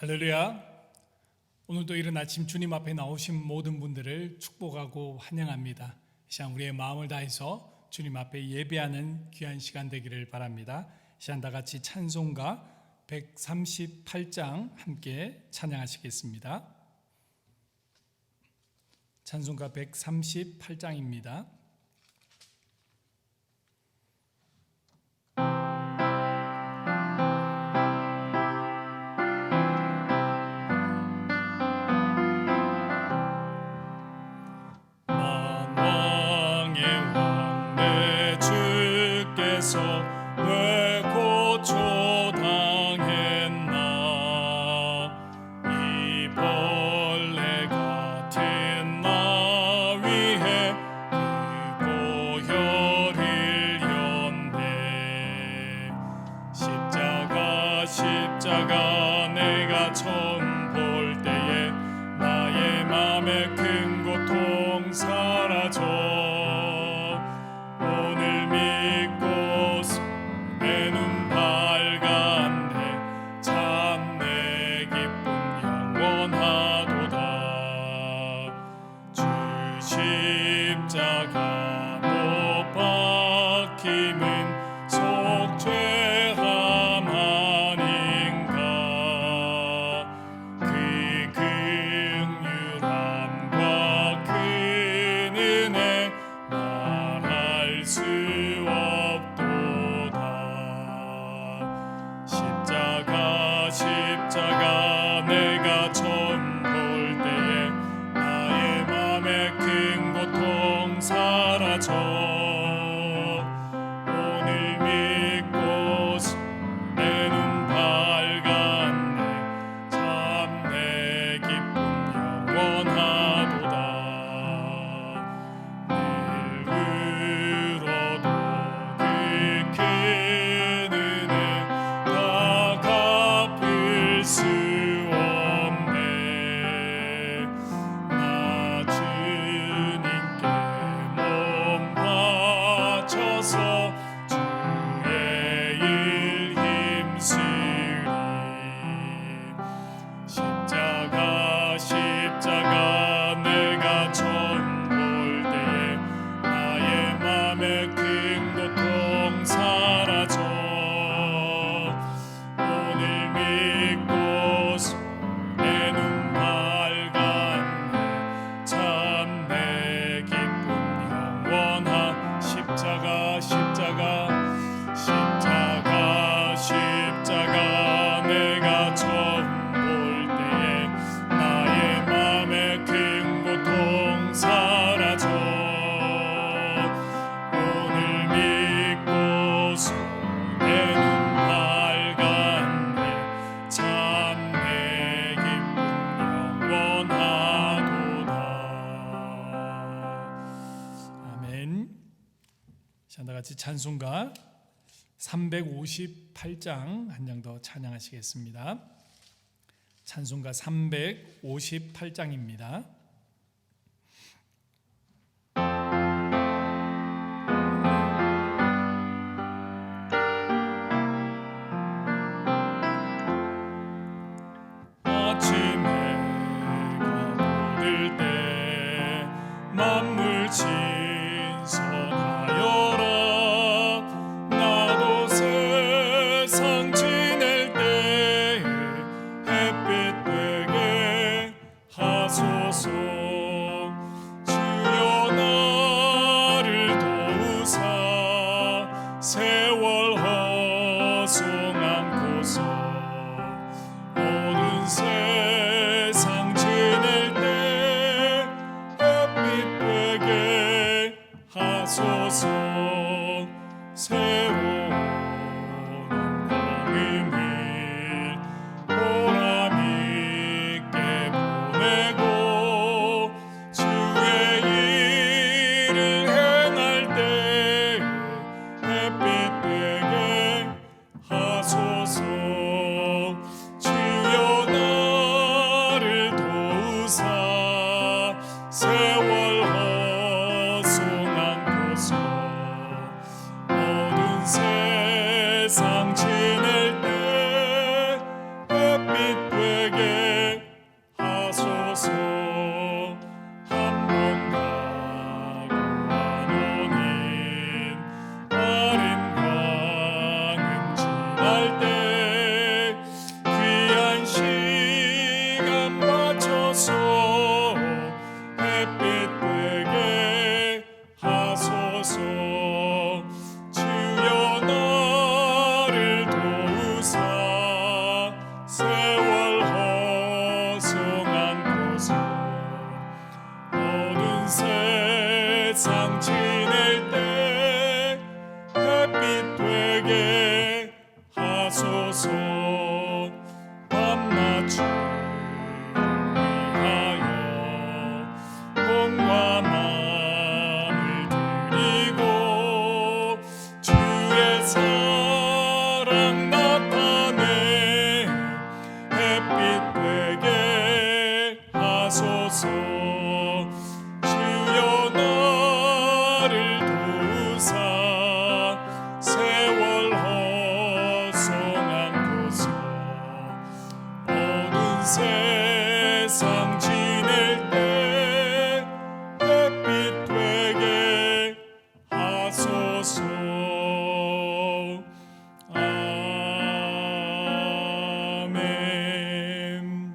할렐루야. 오늘도 이른 아침 주님 앞에 나오신 모든 분들을 축복하고 환영합니다. 이 시간 우리의 마음을 다해서 주님 앞에 예배하는 귀한 시간 되기를 바랍니다. 이 시간 다 같이 찬송가 138장 함께 찬양하시겠습니다. 찬송가 138장입니다. 왜 고초당했나. 이 벌레 같은 나 위해 그 고혈을 흘렸네. 십자가 내가 처음 볼 때에 나의 맘에 큰 고통 사라져. 오늘 믿고 내 눈 밝았네. 참 내 기쁨 영원하도다. 주 십자가 못 박힘은 속죄함 아닌가. 그 긍휼함과 그 은혜 말할 수 십자가 내가 처음 볼 때에 나의 맘에 큰 고통 사라져. 오늘 믿고 내 눈 밝았네. 참 내 기쁨 영원하도다. 늘 울어도 그 큰 은혜 다 갚을 수 없네. 나 주님께 몸 바쳐서 주의 일 힘쓰리. 십자가 내가 처음 볼 때에 나의 맘에 큰 고통 사라져. 오늘 믿고 내 눈 밝았네. 참 내 기쁨 영원한 십자가 내가 처음 볼 때에 나의 맘에 큰 고통 사라져. 오늘 믿고 내 눈 밝았네. 참 내 기쁨 영원하도다. 아멘. 자, 다같이 찬송가 358장 한 장 더 찬양하시겠습니다. 찬송가 358장입니다. 아침에 해가 돋을 때 만물 신선하여라. 나도 세상 지낼 때에 햇빛 되게 하소서. 주여 나를 도우사 세월 허송 않고서 오는 세상 지낼 때 햇빛 되게 하소서. 새로운 광음을 보람 있게 보내고 되게 하소서. 주여 나를 도우사 세월 허송한 곳서 어두운 세상 지낼 때 햇빛 되게 하소서. 아멘.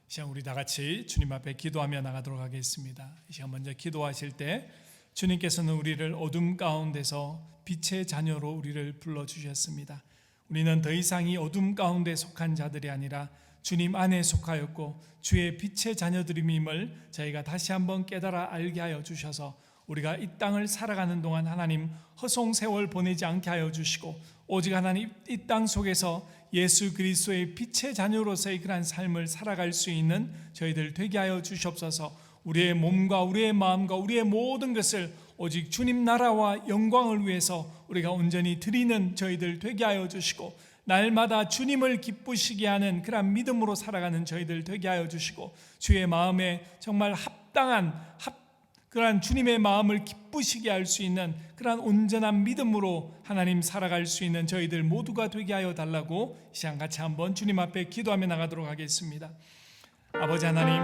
이 시간 우리 다 같이 주님 앞에 기도하며 나가도록 하겠습니다. 이 시간 먼저 기도하실 때 주님께서는 우리를 어둠 가운데서 빛의 자녀로 우리를 불러주셨습니다. 우리는 더 이상 이 어둠 가운데 속한 자들이 아니라 주님 안에 속하였고 주의 빛의 자녀들임을 저희가 다시 한번 깨달아 알게 하여 주셔서 우리가 이 땅을 살아가는 동안 하나님 허송세월 보내지 않게 하여 주시고 오직 하나님 이 땅 속에서 예수 그리스도의 빛의 자녀로서의 그러한 삶을 살아갈 수 있는 저희들 되게 하여 주시옵소서. 우리의 몸과 우리의 마음과 우리의 모든 것을 오직 주님 나라와 영광을 위해서 우리가 온전히 드리는 저희들 되게 하여 주시고 날마다 주님을 기쁘시게 하는 그러한 믿음으로 살아가는 저희들 되게 하여 주시고 주의 마음에 정말 합당한 그러한 주님의 마음을 기쁘시게 할 수 있는 그러한 온전한 믿음으로 하나님 살아갈 수 있는 저희들 모두가 되게 하여 달라고 이 시간 같이 한번 주님 앞에 기도하며 나가도록 하겠습니다. 아버지 하나님,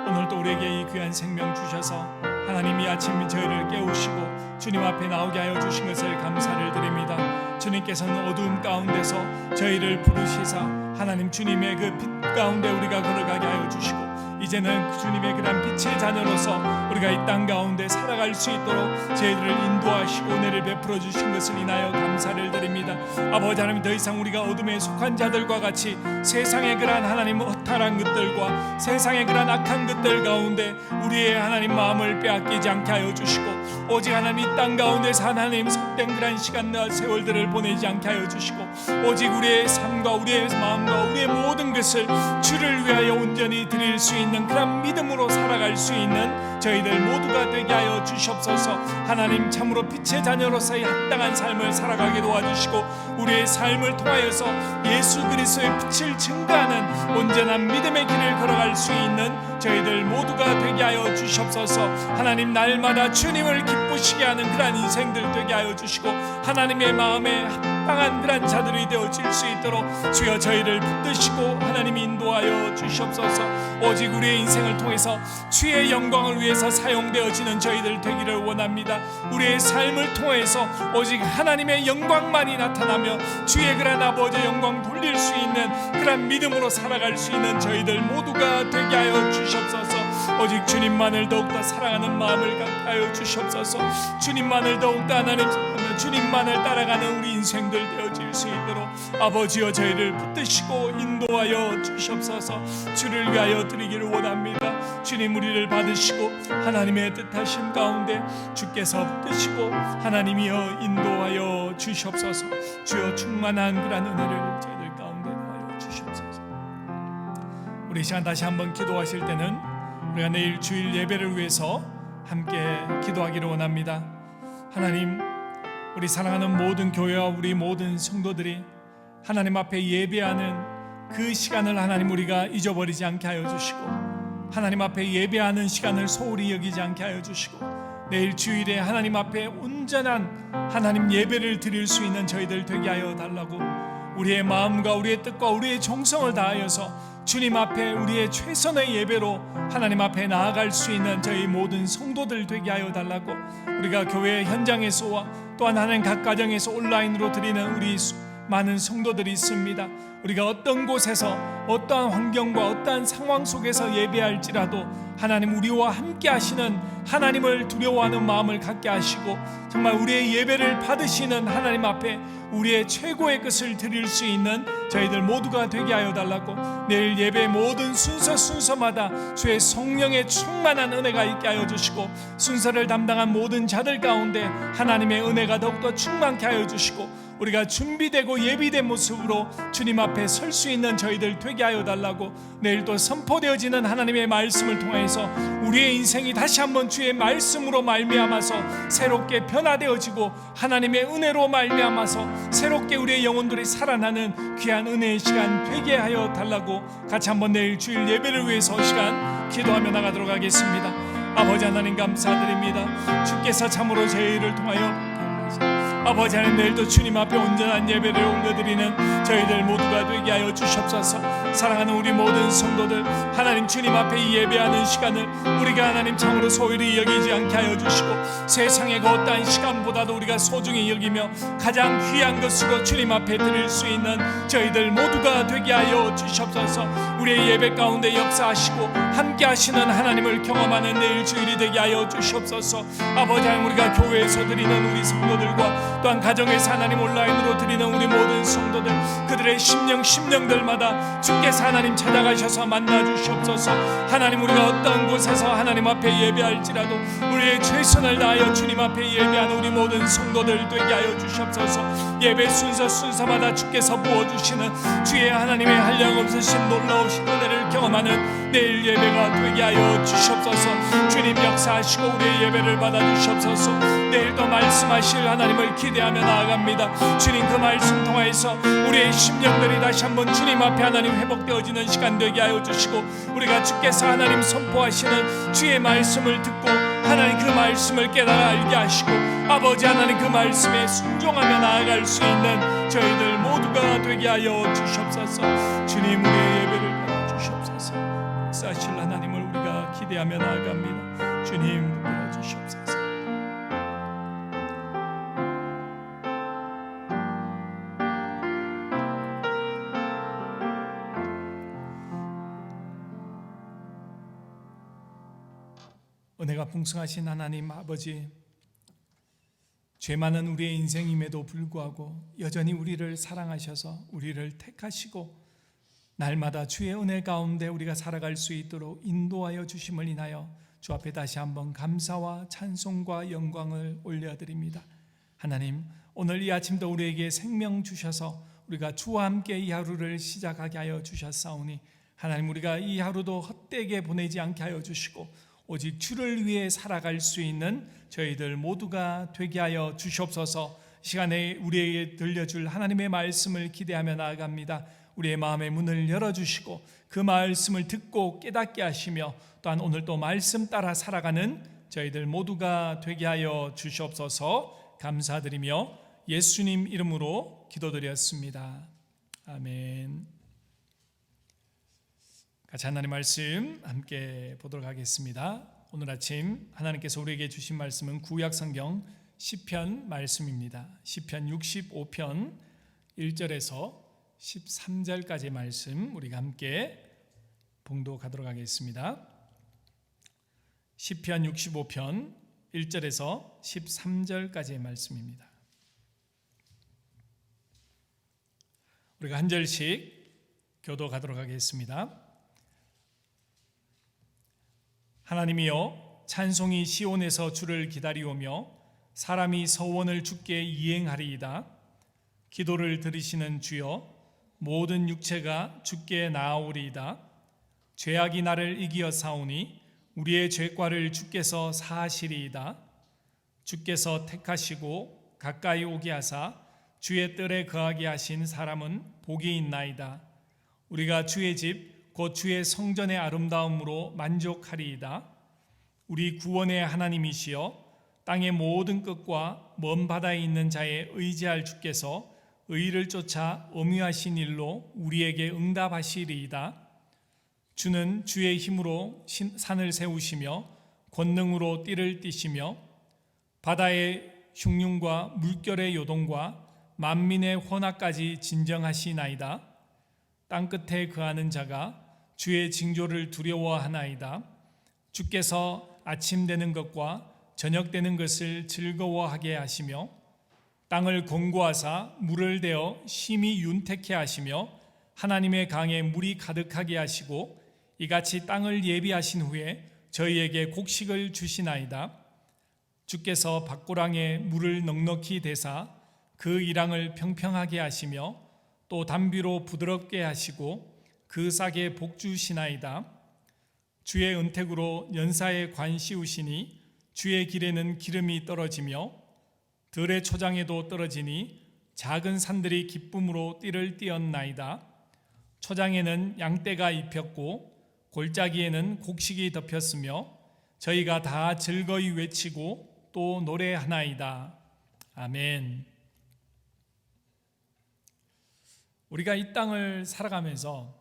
오늘도 우리에게 이 귀한 생명 주셔서 하나님이 아침 저희를 깨우시고 주님 앞에 나오게 하여 주신 것을 감사를 드립니다. 주님께서는 어두움 가운데서 저희를 부르시사 하나님 주님의 그 빛 가운데 우리가 걸어가게 하여 주시고 이제는 주님의 그런 빛의 자녀로서 우리가 이 땅 가운데 살아갈 수 있도록 저희들을 인도하시고 은혜를 베풀어 주신 것을 인하여 감사를 드립니다. 아버지 하나님, 더 이상 우리가 어둠에 속한 자들과 같이 세상의 그러한 하나님 허탈한 것들과 세상의 그러한 악한 것들 가운데 우리의 하나님 마음을 빼앗기지 않게 하여 주시고 오직 하나님 이 땅 가운데서 하나님 속된 그러한 시간과 세월들을 보내지 않게 하여 주시고 오직 우리의 삶과 우리의 마음과 우리의 모든 것을 주를 위하여 온전히 드릴 수 있는 그런 믿음으로 살아갈 수 있는 저희들 모두가 되게 하여 주시옵소서. 하나님, 참으로 빛의 자녀로서의 합당한 삶을 살아가게 도와주시고 우리의 삶을 통하여서 예수 그리스도의 빛을 증거하는 온전한 믿음의 길을 걸어갈 수 있는 저희들 모두가 되게 하여 주시옵소서. 하나님, 날마다 주님을 기쁘시게 하는 그러한 인생들 되게 하여 주시고 하나님의 마음에 합당한 그러한 자들이 되어질 수 있도록 주여 저희를 붙드시고 하나님 인도하여 주시옵소서. 오직 우리의 인생을 통해서 주의 영광을 위해서 사용되어지는 저희들 되기를 원합니다. 우리의 삶을 통해서 오직 하나님의 영광만이 나타나며 주의 그런 아버지의 영광 돌릴 수 있는 그런 믿음으로 살아갈 수 있는 저희들 모두가 되게 하여 주시옵소서. 오직 주님만을 더욱더 사랑하는 마음을 갖게 하여 주시옵소서. 주님만을 더욱더 하나님 주님만을 따라가는 우리 인생들 되어질 수 있도록 아버지여 저희를 붙드시고 인도하여 주시옵소서. 주를 위하여 드리기를 원합니다. 주님, 우리를 받으시고 하나님의 뜻하심 가운데 주께서 붙드시고 하나님이여 인도하여 주시옵소서. 주여 충만한 그런 은혜를 저희들 가운데 하여 주시옵소서. 우리 시간 다시 한번 기도하실 때는 우리가 내일 주일 예배를 위해서 함께 기도하기를 원합니다. 하나님, 우리 사랑하는 모든 교회와 우리 모든 성도들이 하나님 앞에 예배하는 그 시간을 하나님 우리가 잊어버리지 않게 하여 주시고 하나님 앞에 예배하는 시간을 소홀히 여기지 않게 하여 주시고 내일 주일에 하나님 앞에 온전한 하나님 예배를 드릴 수 있는 저희들 되게 하여 달라고 우리의 마음과 우리의 뜻과 우리의 정성을 다하여서 주님 앞에 우리의 최선의 예배로 하나님 앞에 나아갈 수 있는 저희 모든 성도들 되게 하여 달라고 우리가 교회 현장에서와 또한 하나님 각 가정에서 온라인으로 드리는 우리 많은 성도들이 있습니다. 우리가 어떤 곳에서 어떠한 환경과 어떠한 상황 속에서 예배할지라도 하나님 우리와 함께 하시는 하나님을 두려워하는 마음을 갖게 하시고 정말 우리의 예배를 받으시는 하나님 앞에 우리의 최고의 것을 드릴 수 있는 저희들 모두가 되게 하여 달라고 내일 예배 모든 순서마다 주의 성령의 충만한 은혜가 있게 하여 주시고 순서를 담당한 모든 자들 가운데 하나님의 은혜가 더욱더 충만케 하여 주시고 우리가 준비되고 예비된 모습으로 주님 앞에 앞에 설 수 있는 저희들 되게 하여 달라고, 내일 또 선포되어지는 하나님의 말씀을 통해서 우리의 인생이 다시 한번 주의 말씀으로 말미암아서 새롭게 변화되어지고 하나님의 은혜로 말미암아서 새롭게 우리의 영혼들이 살아나는 귀한 은혜의 시간 되게 하여 달라고 같이 한번 내일 주일 예배를 위해서 시간 기도하며 나가도록 하겠습니다. 아버지 하나님 감사드립니다. 주께서 참으로 저희를 통하여 아버지 하나님, 내일도 주님 앞에 온전한 예배를 올려드리는 저희들 모두가 되게 하여 주시옵소서. 사랑하는 우리 모든 성도들, 하나님 주님 앞에 이 예배하는 시간을 우리가 하나님 참으로 소홀히 여기지 않게 하여 주시고, 세상의 그 어떠한 시간보다도 우리가 소중히 여기며 가장 귀한 것으로 주님 앞에 드릴 수 있는 저희들 모두가 되게 하여 주시옵소서. 우리의 예배 가운데 역사하시고 함께 하시는 하나님을 경험하는 내일 주일이 되게 하여 주시옵소서. 아버지 하나님, 우리가 교회에서 드리는 우리 성도들과 또한 가정에서 하나님 온라인으로 드리는 우리 모든 성도들, 그들의 심령들마다 주께서 하나님 찾아가셔서 만나 주시옵소서. 하나님, 우리가 어떤 곳에서 하나님 앞에 예배할지라도 우리의 최선을 다하여 주님 앞에 예배하는 우리 모든 성도들 되게 하여 주시옵소서. 예배 순서마다 주께서 부어주시는 주의 하나님의 한량없으신 놀라우신 은혜를 경험하는 내일 예배가 되게 하여 주시옵소서. 주님 역사하시고 우리의 예배를 받아주시옵소서. 내일도 말씀하실 하나님을 기대하며 나아갑니다. 주님, 그 말씀 통하여서 우리의 심령들이 다시 한번 주님 앞에 하나님 회복되어지는 시간 되게 하여 주시고, 우리가 주께서 하나님 선포하시는 주의 말씀을 듣고 하나님 그 말씀을 깨달아 알게 하시고, 아버지 하나님 그 말씀에 순종하며 나아갈 수 있는 저희들 모두가 되게 하여 주시옵소서. 주님, 우리의 예배를 받아주시옵소서. 역사하실 하나님을 우리가 기대하며 나아갑니다. 주님, 받아주시옵소서. 은혜가 풍성하신 하나님 아버지, 죄 많은 우리의 인생임에도 불구하고 여전히 우리를 사랑하셔서 우리를 택하시고 날마다 주의 은혜 가운데 우리가 살아갈 수 있도록 인도하여 주심을 인하여 주 앞에 다시 한번 감사와 찬송과 영광을 올려드립니다. 하나님, 오늘 이 아침도 우리에게 생명 주셔서 우리가 주와 함께 이 하루를 시작하게 하여 주셨사오니, 하나님, 우리가 이 하루도 헛되게 보내지 않게 하여 주시고 오직 주를 위해 살아갈 수 있는 저희들 모두가 되게 하여 주시옵소서. 시간에 우리에게 들려줄 하나님의 말씀을 기대하며 나아갑니다. 우리의 마음의 문을 열어주시고 그 말씀을 듣고 깨닫게 하시며, 또한 오늘 또 말씀 따라 살아가는 저희들 모두가 되게 하여 주시옵소서. 감사드리며 예수님 이름으로 기도드렸습니다. 아멘. 같이 하나님 말씀 함께 보도록 하겠습니다. 오늘 아침 하나님께서 우리에게 주신 말씀은 구약 성경 시편 말씀입니다. 시편 65편 1절에서 13절까지 말씀 우리가 함께 봉독하도록 하겠습니다. 시편 65편 1절에서 13절까지의 말씀입니다. 우리가 한 절씩 교독하도록 하겠습니다. 하나님이여, 찬송이 시온에서 주를 기다리오며 사람이 서원을 주께 이행하리이다. 기도를 들으시는 주여, 모든 육체가 주께 나아오리이다. 죄악이 나를 이기어 싸우니 우리의 죄과를 주께서 사하시리이다. 주께서 택하시고 가까이 오게 하사 주의 뜰에 거하게 하신 사람은 복이 있나이다. 우리가 주의 집 곧 주의 성전의 아름다움으로 만족하리이다. 우리 구원의 하나님이시여, 땅의 모든 끝과 먼 바다에 있는 자에 의지할 주께서 의를 쫓아 엄유하신 일로 우리에게 응답하시리이다. 주는 주의 힘으로 산을 세우시며 권능으로 띠를 띠시며 바다의 흉륜과 물결의 요동과 만민의 혼합까지 진정하시나이다. 땅끝에 거하는 자가 주의 징조를 두려워하나이다. 주께서 아침 되는 것과 저녁 되는 것을 즐거워하게 하시며 땅을 공고하사 물을 대어 심히 윤택해 하시며 하나님의 강에 물이 가득하게 하시고 이같이 땅을 예비하신 후에 저희에게 곡식을 주시나이다. 주께서 밭고랑에 물을 넉넉히 대사 그 이랑을 평평하게 하시며 또 담비로 부드럽게 하시고 그 싹에 복 주시나이다. 주의 은택으로 연사에 관 씌우시니 주의 길에는 기름이 떨어지며 들의 초장에도 떨어지니 작은 산들이 기쁨으로 띠를 띄었나이다. 초장에는 양떼가 입혔고 골짜기에는 곡식이 덮였으며 저희가 다 즐거이 외치고 또 노래하나이다. 아멘. 우리가 이 땅을 살아가면서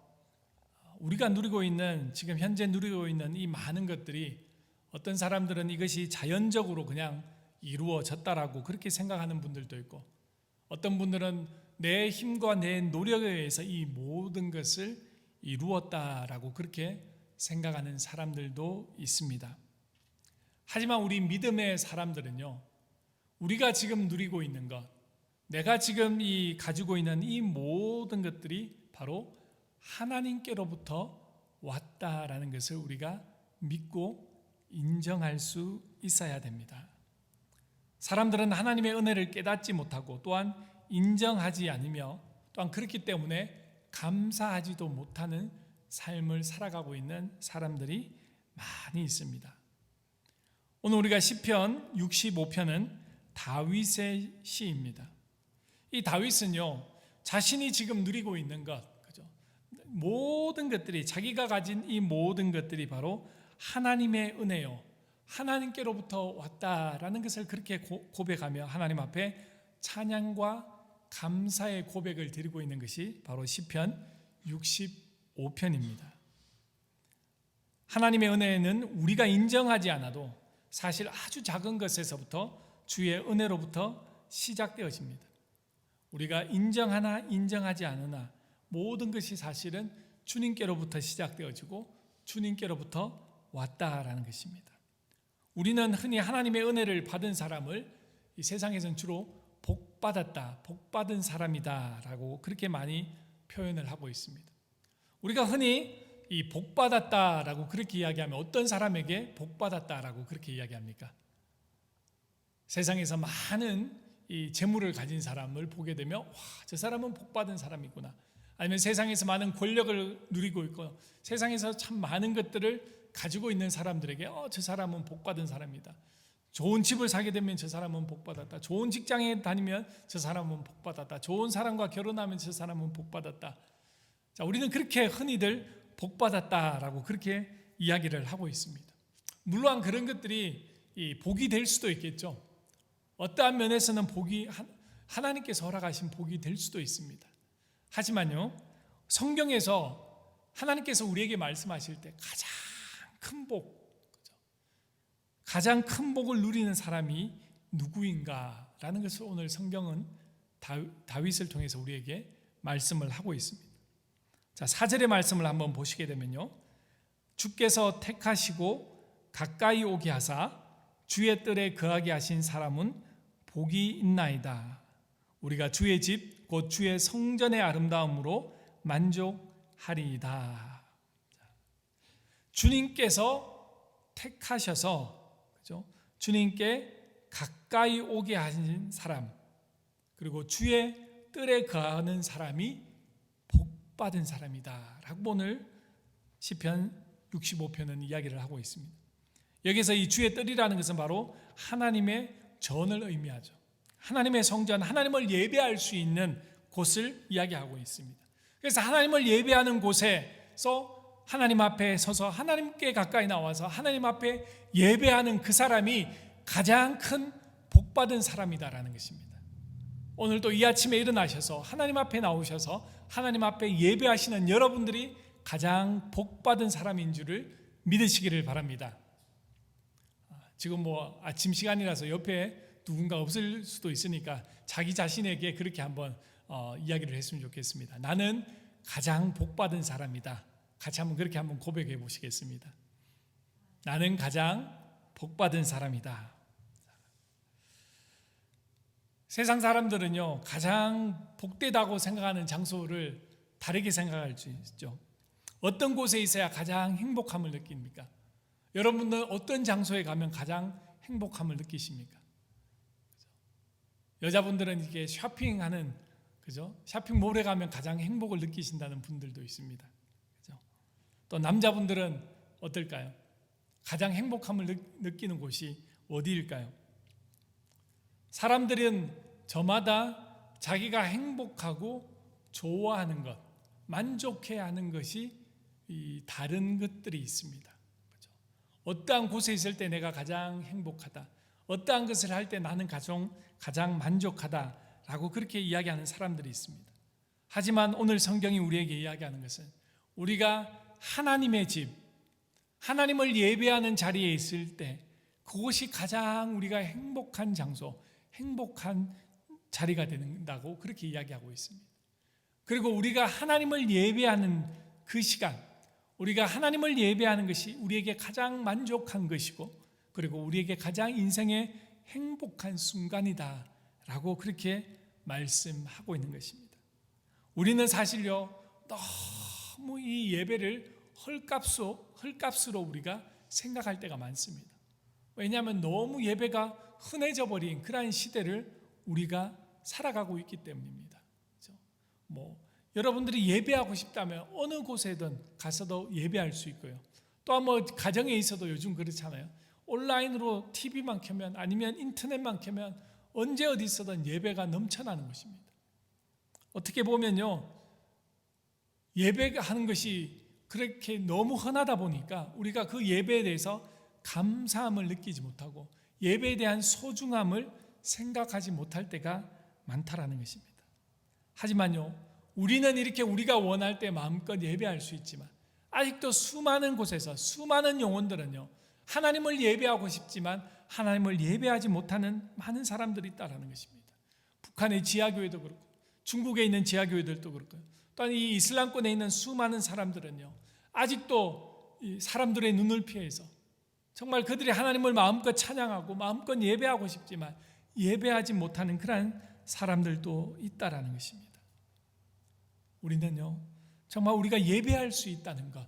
우리가 누리고 있는, 지금 현재 누리고 있는 이 많은 것들이 어떤 사람들은 이것이 자연적으로 그냥 이루어졌다라고 그렇게 생각하는 분들도 있고, 어떤 분들은 내 힘과 내 노력에 의해서 이 모든 것을 이루었다라고 그렇게 생각하는 사람들도 있습니다. 하지만 우리 믿음의 사람들은요, 우리가 지금 누리고 있는 것, 내가 지금 가지고 있는 이 모든 것들이 바로 하나님께로부터 왔다라는 것을 우리가 믿고 인정할 수 있어야 됩니다. 사람들은 하나님의 은혜를 깨닫지 못하고 또한 인정하지 않으며 또한 그렇기 때문에 감사하지도 못하는 삶을 살아가고 있는 사람들이 많이 있습니다. 오늘 우리가 시편 65편은 다윗의 시입니다. 이 다윗은요, 자신이 지금 누리고 있는 것, 그죠? 모든 것들이, 자기가 가진 이 모든 것들이 바로 하나님의 은혜요, 하나님께로부터 왔다라는 것을 그렇게 고백하며 하나님 앞에 찬양과 감사의 고백을 드리고 있는 것이 바로 시편 65편입니다. 하나님의 은혜는 우리가 인정하지 않아도 사실 아주 작은 것에서부터 주의 은혜로부터 시작되어집니다. 우리가 인정하나 인정하지 않으나 모든 것이 사실은 주님께로부터 시작되어지고 주님께로부터 왔다라는 것입니다. 우리는 흔히 하나님의 은혜를 받은 사람을 이 세상에서는 주로 복받았다, 복받은 사람이다 라고 그렇게 많이 표현을 하고 있습니다. 우리가 흔히 이 복받았다라고 그렇게 이야기하면 어떤 사람에게 복받았다라고 그렇게 이야기합니까? 세상에서 많은 이 재물을 가진 사람을 보게 되면 와, 저 사람은 복받은 사람이구나. 아니면 세상에서 많은 권력을 누리고 있고 세상에서 참 많은 것들을 가지고 있는 사람들에게 저 사람은 복받은 사람이다. 좋은 집을 사게 되면 저 사람은 복받았다. 좋은 직장에 다니면 저 사람은 복받았다. 좋은 사람과 결혼하면 저 사람은 복받았다. 자, 우리는 그렇게 흔히들 복받았다라고 그렇게 이야기를 하고 있습니다. 물론 그런 것들이 복이 될 수도 있겠죠. 어떠한 면에서는 복이 하나님께서 허락하신 복이 될 수도 있습니다. 하지만요, 성경에서 하나님께서 우리에게 말씀하실 때 가장 큰 복, 가장 큰 복을 누리는 사람이 누구인가라는 것을 오늘 성경은 다윗을 통해서 우리에게 말씀을 하고 있습니다. 자, 4절의 말씀을 한번 보시게 되면요, 주께서 택하시고 가까이 오게 하사 주의 뜰에 거하게 하신 사람은 복이 있나이다. 우리가 주의 집 곧 주의 성전의 아름다움으로 만족하리이다. 주님께서 택하셔서, 그죠? 주님께 가까이 오게 하신 사람, 그리고 주의 뜰에 거하는 사람이 복받은 사람이다 라고 오늘 시편 65편은 이야기를 하고 있습니다. 여기서 이 주의 뜰이라는 것은 바로 하나님의 전을 의미하죠. 하나님의 성전, 하나님을 예배할 수 있는 곳을 이야기하고 있습니다. 그래서 하나님을 예배하는 곳에서 하나님 앞에 서서 하나님께 가까이 나와서 하나님 앞에 예배하는 그 사람이 가장 큰 복받은 사람이다라는 것입니다. 오늘도 이 아침에 일어나셔서 하나님 앞에 나오셔서 하나님 앞에 예배하시는 여러분들이 가장 복받은 사람인 줄을 믿으시기를 바랍니다. 지금 아침 시간이라서 옆에 누군가 없을 수도 있으니까 자기 자신에게 그렇게 한번 이야기를 했으면 좋겠습니다. 나는 가장 복받은 사람이다. 같이 한번 그렇게 한번 고백해 보시겠습니다. 나는 가장 복받은 사람이다. 세상 사람들은요, 가장 복되다고 생각하는 장소를 다르게 생각할 수 있죠. 어떤 곳에 있어야 가장 행복함을 느낍니까? 여러분은 어떤 장소에 가면 가장 행복함을 느끼십니까? 여자분들은 이게 쇼핑하는 그죠? 쇼핑몰에 가면 가장 행복을 느끼신다는 분들도 있습니다. 그죠? 또 남자분들은 어떨까요? 가장 행복함을 느끼는 곳이 어디일까요? 사람들은 저마다 자기가 행복하고 좋아하는 것, 만족해야 하는 것이 다른 것들이 있습니다. 그죠? 어떠한 곳에 있을 때 내가 가장 행복하다, 어떠한 것을 할 때 나는 가장 만족하다라고 그렇게 이야기하는 사람들이 있습니다. 하지만 오늘 성경이 우리에게 이야기하는 것은 우리가 하나님의 집, 하나님을 예배하는 자리에 있을 때 그것이 가장 우리가 행복한 장소, 행복한 자리가 된다고 그렇게 이야기하고 있습니다. 그리고 우리가 하나님을 예배하는 그 시간, 우리가 하나님을 예배하는 것이 우리에게 가장 만족한 것이고, 그리고 우리에게 가장 인생의 행복한 순간이다라고 그렇게 말씀하고 있는 것입니다. 우리는 사실요, 너무 이 예배를 헐값으로 우리가 생각할 때가 많습니다. 왜냐하면 너무 예배가 흔해져 버린 그러한 시대를 우리가 살아가고 있기 때문입니다. 그렇죠? 여러분들이 예배하고 싶다면 어느 곳에든 가서도 예배할 수 있고요. 또 가정에 있어도 요즘 그렇잖아요. 온라인으로 TV만 켜면 아니면 인터넷만 켜면 언제 어디 있어든 예배가 넘쳐나는 것입니다. 어떻게 보면요, 예배하는 것이 그렇게 너무 흔하다 보니까 우리가 그 예배에 대해서 감사함을 느끼지 못하고 예배에 대한 소중함을 생각하지 못할 때가 많다라는 것입니다. 하지만요, 우리는 이렇게 우리가 원할 때 마음껏 예배할 수 있지만 아직도 수많은 곳에서 수많은 영혼들은요, 하나님을 예배하고 싶지만 하나님을 예배하지 못하는 많은 사람들이 있다라는 것입니다. 북한의 지하교회도 그렇고 중국에 있는 지하교회들도 그렇고요. 또한 이 이슬람권에 있는 수많은 사람들은요, 아직도 이 사람들의 눈을 피해서 정말 그들이 하나님을 마음껏 찬양하고 마음껏 예배하고 싶지만 예배하지 못하는 그러한 사람들도 있다라는 것입니다. 우리는요, 정말 우리가 예배할 수 있다는 것,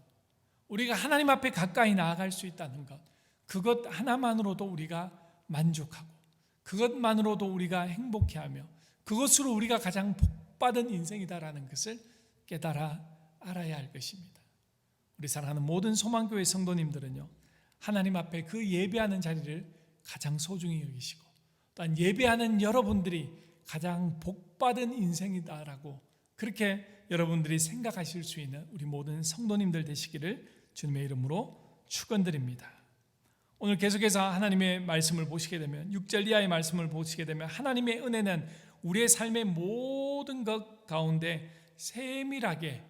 우리가 하나님 앞에 가까이 나아갈 수 있다는 것, 그것 하나만으로도 우리가 만족하고 그것만으로도 우리가 행복해하며 그것으로 우리가 가장 복받은 인생이다라는 것을 깨달아 알아야 할 것입니다. 우리 사랑하는 모든 소망교회 성도님들은요, 하나님 앞에 그 예배하는 자리를 가장 소중히 여기시고 또한 예배하는 여러분들이 가장 복받은 인생이다라고 그렇게 여러분들이 생각하실 수 있는 우리 모든 성도님들 되시기를 주님의 이름으로 축원드립니다. 오늘 계속해서 하나님의 말씀을 보시게 되면 6절 이하의 말씀을 보시게 되면 하나님의 은혜는 우리의 삶의 모든 것 가운데 세밀하게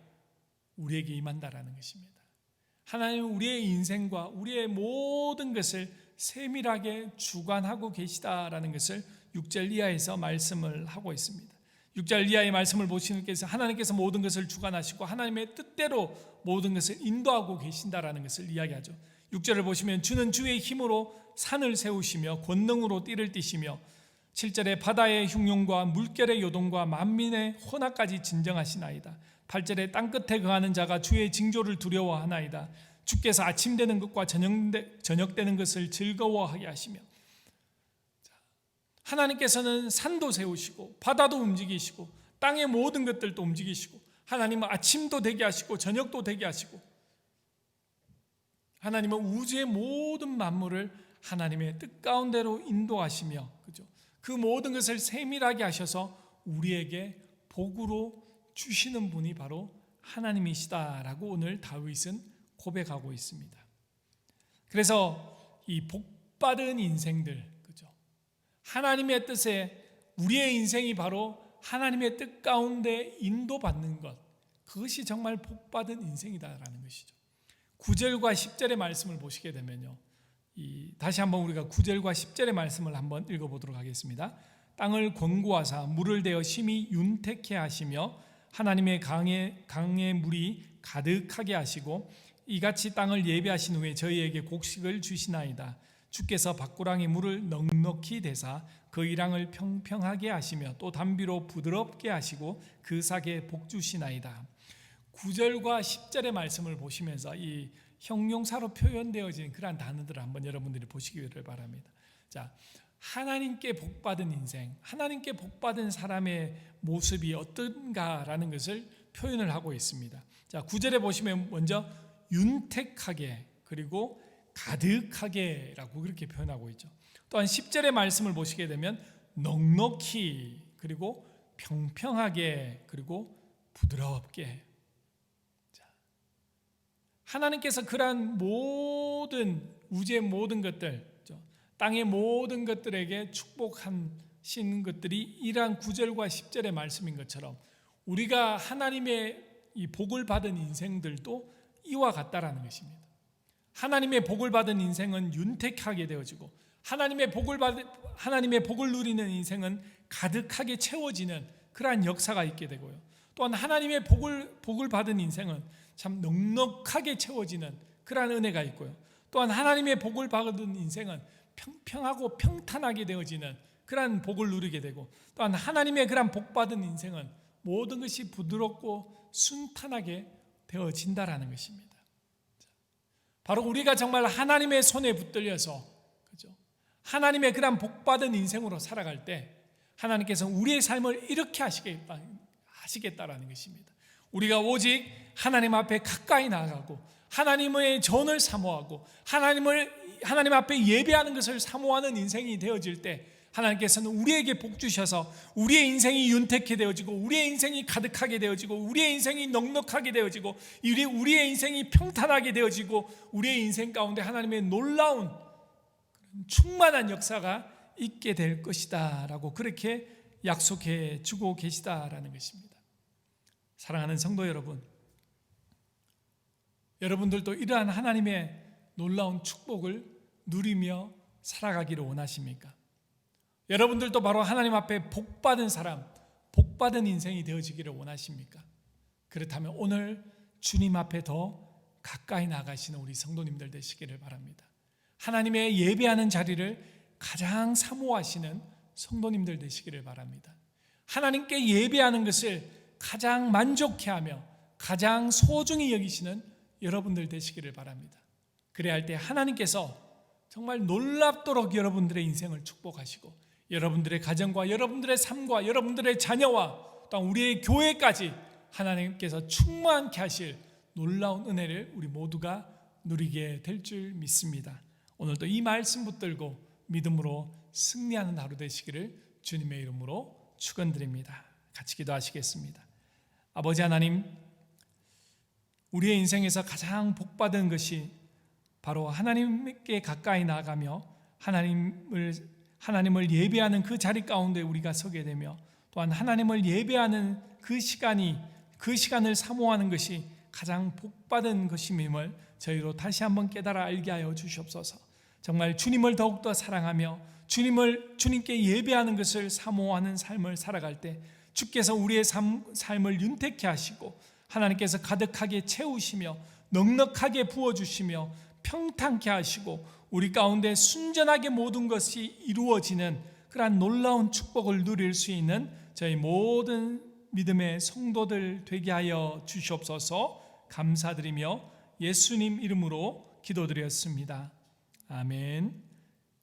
우리에게 임한다라는 것입니다. 하나님은 우리의 인생과 우리의 모든 것을 세밀하게 주관하고 계시다라는 것을 6절 이하에서 말씀을 하고 있습니다. 6절 이하의 말씀을 보시는 께서 하나님께서 모든 것을 주관하시고 하나님의 뜻대로 모든 것을 인도하고 계신다라는 것을 이야기하죠. 6절을 보시면 주는 주의 힘으로 산을 세우시며 권능으로 띠를 띠시며 7절에 바다의 흉룡과 물결의 요동과 만민의 혼합까지 진정하시나이다. 8절에 땅끝에 거하는 자가 주의 징조를 두려워하나이다. 주께서 아침 되는 것과 저녁 되는 것을 즐거워하게 하시며, 하나님께서는 산도 세우시고 바다도 움직이시고 땅의 모든 것들도 움직이시고 하나님은 아침도 되게 하시고 저녁도 되게 하시고 하나님은 우주의 모든 만물을 하나님의 뜻 가운데로 인도하시며, 그죠? 그 모든 것을 세밀하게 하셔서 우리에게 복으로 주시는 분이 바로 하나님이시다라고 오늘 다윗은 고백하고 있습니다. 그래서 이 복받은 인생들, 그죠? 하나님의 뜻에 우리의 인생이 바로 하나님의 뜻 가운데 인도받는 것, 그것이 정말 복받은 인생이다라는 것이죠. 9절과 10절의 말씀을 보시게 되면요, 다시 한번 우리가 9절과 10절의 말씀을 한번 읽어보도록 하겠습니다. 땅을 권고하사 물을 대어 심히 윤택해 하시며 하나님의 강의 물이 가득하게 하시고 이같이 땅을 예비하신 후에 저희에게 곡식을 주시나이다. 주께서 밭고랑이 물을 넉넉히 대사 그 이랑을 평평하게 하시며 또 담비로 부드럽게 하시고 그 삭에 복 주시나이다. 9절과 10절의 말씀을 보시면서 이 형용사로 표현되어진 그러한 단어들을 한번 여러분들이 보시기를 바랍니다. 자, 하나님께 복받은 인생, 하나님께 복받은 사람의 모습이 어떤가라는 것을 표현을 하고 있습니다. 자, 9절에 보시면 먼저 윤택하게 그리고 가득하게라고 그렇게 표현하고 있죠. 또한 10절의 말씀을 보시게 되면 넉넉히 그리고 평평하게 그리고 부드럽게. 자, 하나님께서 그러한 모든 우주의 모든 것들, 땅의 모든 것들에게 축복하신 것들이 이러한 9절과 10절의 말씀인 것처럼 우리가 하나님의 이 복을 받은 인생들도 이와 같다라는 것입니다. 하나님의 복을 받은 인생은 윤택하게 되어지고 하나님의 복을 누리는 인생은 가득하게 채워지는 그러한 역사가 있게 되고요. 또한 하나님의 복을 받은 인생은 참 넉넉하게 채워지는 그러한 은혜가 있고요. 또한 하나님의 복을 받은 인생은 평평하고 평탄하게 되어지는 그러한 복을 누리게 되고, 또한 하나님의 그러한 복받은 인생은 모든 것이 부드럽고 순탄하게 되어진다라는 것입니다. 바로 우리가 정말 하나님의 손에 붙들려서 하나님의 그러한 복받은 인생으로 살아갈 때 하나님께서 우리의 삶을 이렇게 하시겠다라는 것입니다. 우리가 오직 하나님 앞에 가까이 나아가고 하나님의 전을 사모하고 하나님 앞에 예배하는 것을 사모하는 인생이 되어질 때 하나님께서는 우리에게 복 주셔서 우리의 인생이 윤택해 되어지고 우리의 인생이 가득하게 되어지고 우리의 인생이 넉넉하게 되어지고 우리의 인생이 평탄하게 되어지고 우리의 인생 가운데 하나님의 놀라운 충만한 역사가 있게 될 것이다 라고 그렇게 약속해 주고 계시다라는 것입니다. 사랑하는 성도 여러분, 여러분들도 이러한 하나님의 놀라운 축복을 누리며 살아가기를 원하십니까? 여러분들도 바로 하나님 앞에 복받은 사람, 복받은 인생이 되어지기를 원하십니까? 그렇다면 오늘 주님 앞에 더 가까이 나가시는 우리 성도님들 되시기를 바랍니다. 하나님의 예배하는 자리를 가장 사모하시는 성도님들 되시기를 바랍니다. 하나님께 예배하는 것을 가장 만족해하며 가장 소중히 여기시는 여러분들 되시기를 바랍니다. 그래야 할 때 하나님께서 정말 놀랍도록 여러분들의 인생을 축복하시고 여러분들의 가정과 여러분들의 삶과 여러분들의 자녀와 또 우리의 교회까지 하나님께서 충만케 하실 놀라운 은혜를 우리 모두가 누리게 될 줄 믿습니다. 오늘도 이 말씀 붙들고 믿음으로 승리하는 하루 되시기를 주님의 이름으로 축원드립니다. 같이 기도하시겠습니다. 아버지 하나님, 우리의 인생에서 가장 복받은 것이 바로 하나님께 가까이 나아가며 하나님을 예배하는 그 자리 가운데 우리가 서게 되며 또한 하나님을 예배하는 그 시간을 사모하는 것이 가장 복받은 것임을 저희로 다시 한번 깨달아 알게 하여 주시옵소서. 정말 주님을 더욱더 사랑하며 주님께 예배하는 것을 사모하는 삶을 살아갈 때 주께서 우리의 삶을 윤택케 하시고 하나님께서 가득하게 채우시며 넉넉하게 부어주시며 평탄케 하시고 우리 가운데 순전하게 모든 것이 이루어지는 그러한 놀라운 축복을 누릴 수 있는 저희 모든 믿음의 성도들 되게 하여 주시옵소서. 감사드리며 예수님 이름으로 기도드렸습니다. 아멘.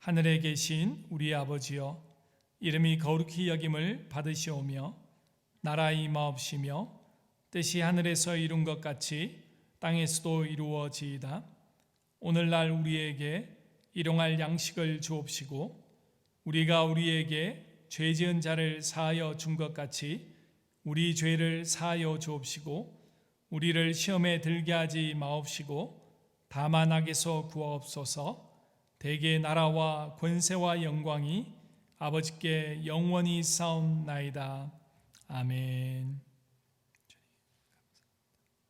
하늘에 계신 우리 아버지여, 이름이 거룩히 여김을 받으시오며 나라 임하옵시며 뜻이 하늘에서 이룬 것 같이 땅에서도 이루어지이다. 오늘날 우리에게 일용할 양식을 주옵시고 우리가 우리에게 죄 지은 자를 사하여 준 것 같이 우리 죄를 사하여 주옵시고 우리를 시험에 들게 하지 마옵시고 다만 악에서 구하옵소서. 대개 나라와 권세와 영광이 아버지께 영원히 싸움나이다. 아멘.